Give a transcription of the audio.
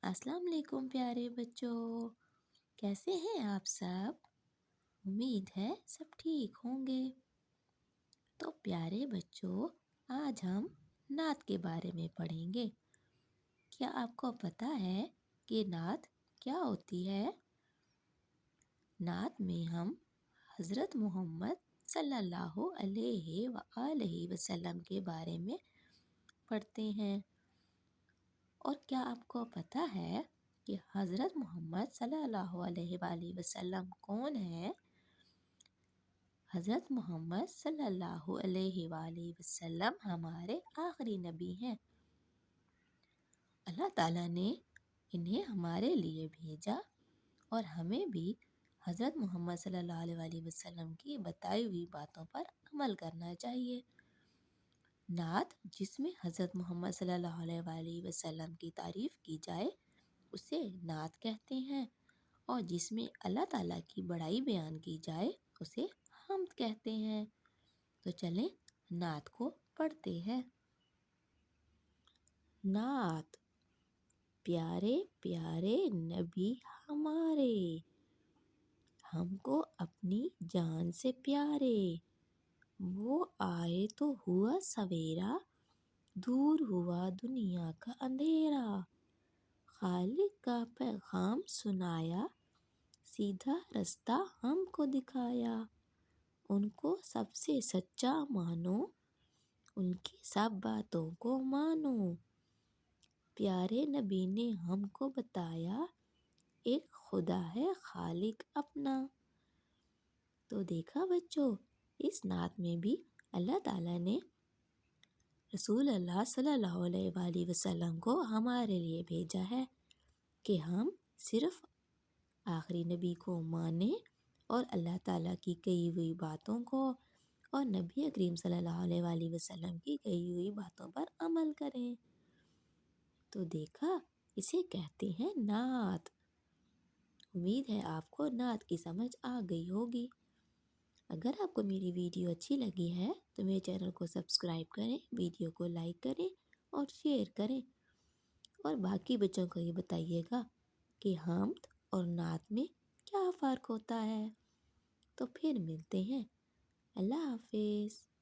السلام علیکم پیارے بچوں، کیسے ہیں آپ سب؟ امید ہے سب ٹھیک ہوں گے۔ تو پیارے بچوں، آج ہم نعت کے بارے میں پڑھیں گے۔ کیا آپ کو پتہ ہے کہ نعت کیا ہوتی ہے؟ نعت میں ہم حضرت محمد صلی اللہ علیہ وآلہ وسلم کے بارے میں پڑھتے ہیں۔ اور کیا آپ کو پتہ ہے کہ حضرت محمد صلی اللہ علیہ وآلہ وسلم کون ہے؟ حضرت محمد صلی اللہ علیہ وآلہ وسلم ہمارے آخری نبی ہیں۔ اللہ تعالیٰ نے انہیں ہمارے لیے بھیجا اور ہمیں بھی حضرت محمد صلی اللہ علیہ وآلہ وسلم کی بتائی ہوئی باتوں پر عمل کرنا چاہیے۔ نعت جس میں حضرت محمد صلی اللہ علیہ وآلہ وسلم کی تعریف کی جائے اسے نعت کہتے ہیں، اور جس میں اللہ تعالیٰ کی بڑائی بیان کی جائے اسے حمد کہتے ہیں۔ تو چلیں نعت کو پڑھتے ہیں۔ نعت۔ پیارے پیارے نبی ہمارے، ہم کو اپنی جان سے پیارے، وہ آئے تو ہوا سویرا، دور ہوا دنیا کا اندھیرا، خالق کا پیغام سنایا، سیدھا رستہ ہم کو دکھایا، ان کو سب سے سچا مانو، ان کی سب باتوں کو مانو، پیارے نبی نے ہم کو بتایا، ایک خدا ہے خالق اپنا۔ تو دیکھا بچوں، اس نعت میں بھی اللہ تعالیٰ نے رسول اللہ صلی اللہ علیہ وآلہ وسلم کو ہمارے لیے بھیجا ہے کہ ہم صرف آخری نبی کو مانیں اور اللہ تعالیٰ کی کہی ہوئی باتوں کو اور نبی کریم صلی اللہ علیہ وآلہ وسلم کی کہی ہوئی باتوں پر عمل کریں۔ تو دیکھا، اسے کہتے ہیں نعت۔ امید ہے آپ کو نعت کی سمجھ آ گئی ہوگی۔ اگر آپ کو میری ویڈیو اچھی لگی ہے تو میرے چینل کو سبسکرائب کریں، ویڈیو کو لائک کریں اور شیئر کریں، اور باقی بچوں کو یہ بتائیے گا کہ حمد اور نعت میں کیا فرق ہوتا ہے۔ تو پھر ملتے ہیں۔ اللہ حافظ۔